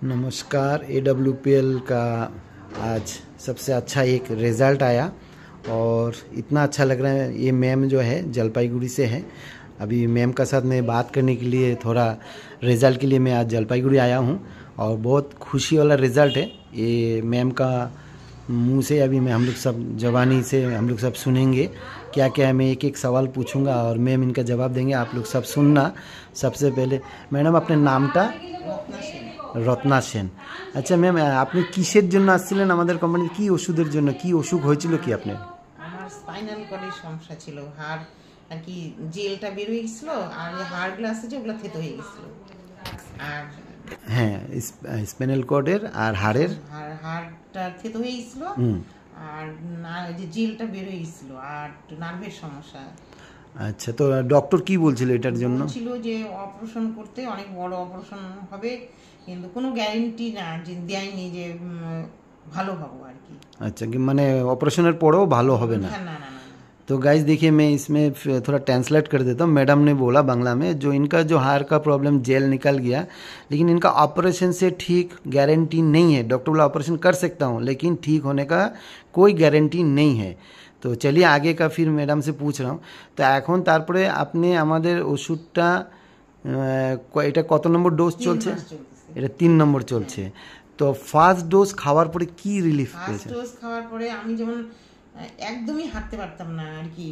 नमस्कार। AWPL का आज सबसे अच्छा एक रिज़ल्ट आया और इतना अच्छा लग रहा है। ये मैम जो है जलपाईगुड़ी से है। अभी मैम का साथ मैं बात करने के लिए थोड़ा रिज़ल्ट के लिए मैं आज जलपाईगुड़ी आया हूँ और बहुत खुशी वाला रिज़ल्ट है। ये मैम का मुंह से अभी हम लोग सब जवानी से हम लोग सब सुनेंगे क्या क्या है। मैं एक एक सवाल पूछूंगा और मैम इनका जवाब देंगे। आप लोग सब सुनना। सबसे पहले मैडम अपने नामटा রত্না সেন। আচ্ছা ম্যাম, আপনি কিসের জন্য আসছিলেন আমাদের কোম্পানিতে? কি ওষুধের জন্য? কি অসুখ হয়েছিল কি আপনার? আমার স্পাইনাল কর্ডের সমস্যা ছিল। হাড় আর কি জেলটা বের হয়ে গেছিল আর হাড়গুলো আছে যে ওগুলো থেতো হয়ে গেছিল। আর হ্যাঁ, স্পাইনাল কর্ডের আর হাড়ের হাড়টা থেতো হয়ে গেছিল আর যে জেলটা বের হয়ে গেছিল আর নার্ভের সমস্যা। আচ্ছা, তো ডক্টর কি বলছিল এটার জন্য? ছিল যে অপারেশন করতে, অনেক বড় অপারেশন হবে, কিন্তু কোনো গ্যারেন্টি না যে দেয়নি যে ভালো হবো আর কি। अच्छा कि मैंने ऑपरेशन पड़ो भालो होवे ना। तो गाइस देखिए, मैं इसमें थोड़ा ट्रांसलेट कर देता हूँ। मैडम ने बोला बांग्ला में, जो इनका जो हार का प्रॉब्लम जेल निकल गया, लेकिन इनका ऑपरेशन से ठीक गारंटी नहीं है। डॉक्टर बोला ऑपरेशन कर सकता हूँ लेकिन ठीक होने का कोई गारंटी नहीं है। तो चलिए आगे का फिर मैडम से पूछ रहा हूँ। तो এখন তারপরে আপনি আমাদের ওষুধটা এটা কত নম্বর ডোজ চলছে? এটা 3 নম্বর চলছে। তো ফার্স্ট ডোজ খাওয়ার পরে কি রিলিফ পেয়েছে? ফার্স্ট ডোজ খাওয়ার পরে আমি যেমন একদমই হাঁটতে পারতাম না আর কি।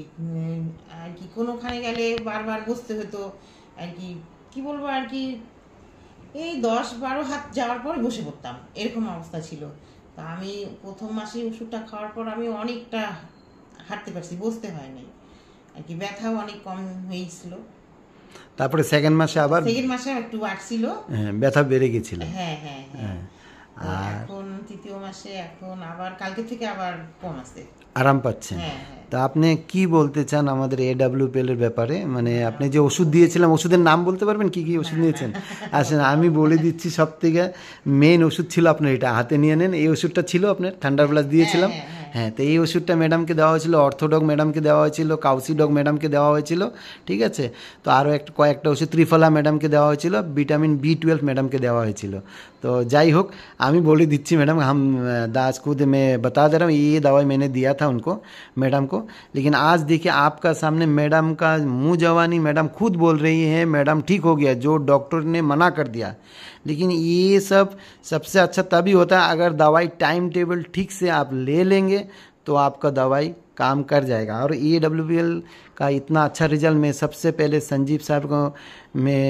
কোনোখানে গেলে বারবার বসতে হতো আর কি। কি বলবো আর কি, এই 10-12 হাত যাওয়ার পর বসে পড়তাম, এরকম অবস্থা ছিল। তা আমি প্রথম মাসে ওষুধটা খাওয়ার পর আমি অনেকটা হাঁটতে পারছি, বসতে হয় নাই আর কি। ব্যথাও অনেক কম হয়েছিল। তারপরে সেকেন্ড মাসে একটু বাড়ছিল, ব্যথা বেড়ে গেছিল। হ্যাঁ হ্যাঁ হ্যাঁ। এখন তৃতীয় মাসে এখন আবার কালকে থেকে আবার কম আছে, আরাম পাচ্ছেন। তা আপনি কি বলতে চান আমাদের AWPL এর ব্যাপারে? মানে আপনি যে ওষুধ দিয়েছিলাম, ওষুধের নাম বলতে পারবেন কি কি ওষুধ নিয়েছেন? আসেন আমি বলে দিচ্ছি। সব থেকে মেইন ওষুধ ছিল আপনার এটা, হাতে নিয়ে নেন। এই ওষুধটা ছিল আপনার ঠান্ডার প্লাস দিয়েছিলাম। হ্যাঁ, তো এই ওষুধটা ম্যাডামকে দেওয়া হয়েছিল, অর্থোডক ম্যাডামকে দেওয়া হয়েছিল, কাউসিডক ম্যাডামকে দেওয়া হয়েছিল, ঠিক আছে। তো আরও কয়েকটা ওষুধ ত্রিফলা ম্যাডামকে দেওয়া হয়েছিল, ভিটামিন B12 ম্যাডামকে দেওয়া হয়েছিল। तो যাই হোক, আমি বলে দিচ্ছি मैडम, हम दास खुद मैं बता दे रहा हूँ ये दवाई मैंने दिया था उनको, मैडम को। लेकिन आज देखिए आपका सामने मैडम का मुंह जवानी, मैडम खुद बोल रही है मैडम ठीक हो गया, जो डॉक्टर ने मना कर दिया। लेकिन ये सब सबसे अच्छा तभी होता है अगर दवाई टाइम टेबल ठीक से आप ले लेंगे तो आपका दवाई काम कर जाएगा। और AWPL का इतना अच्छा रिजल्ट, मैं सबसे पहले संजीव साहब को मैं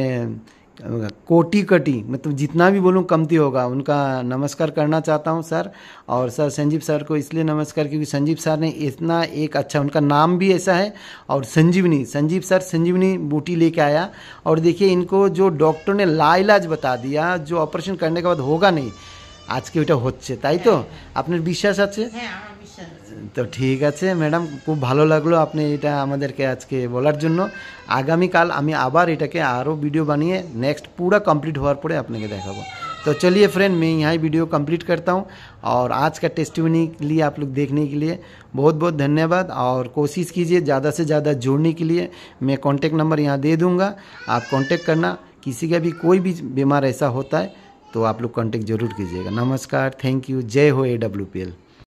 कोटि मतलब जितना भी बोलूँ कमती होगा, उनका नमस्कार करना चाहता हूँ सर। और सर संजीव सर को इसलिए नमस्कार क्योंकि संजीव सर ने इतना एक अच्छा, उनका नाम भी ऐसा है। और संजीव सर संजीवनी बूटी लेके आया और देखिए इनको जो डॉक्टर ने लाइलाज बता दिया, जो ऑपरेशन करने के बाद होगा नहीं, আজকে ওইটা হচ্ছে, তাই তো? আপনার বিশ্বাস আছে? তো ঠিক আছে ম্যাডাম, খুব ভালো লাগলো আপনি এটা আমাদেরকে আজকে বলার জন্য। আগামীকাল আমি আবার এটাকে আরও ভিডিও বানিয়ে नेक्स्ट पूरा कंप्लीट होने पर আপনাকে দেখাবো। तो चलिए फ्रेंड, मैं यहाँ वीडियो कंप्लीट करता हूँ और आज का टेस्टिमनी के लिए आप लोग देखने के लिए बहुत बहुत धन्यवाद। और कोशिश कीजिए ज़्यादा से ज़्यादा जुड़ने के लिए। मैं कॉन्टेक्ट नंबर यहाँ दे दूँगा, आप कॉन्टेक्ट करना। किसी का भी कोई भी बीमार ऐसा होता है तो आप लोग कॉन्टेक्ट ज़रूर कीजिएगा। नमस्कार, थैंक यू, जय हो AWPL।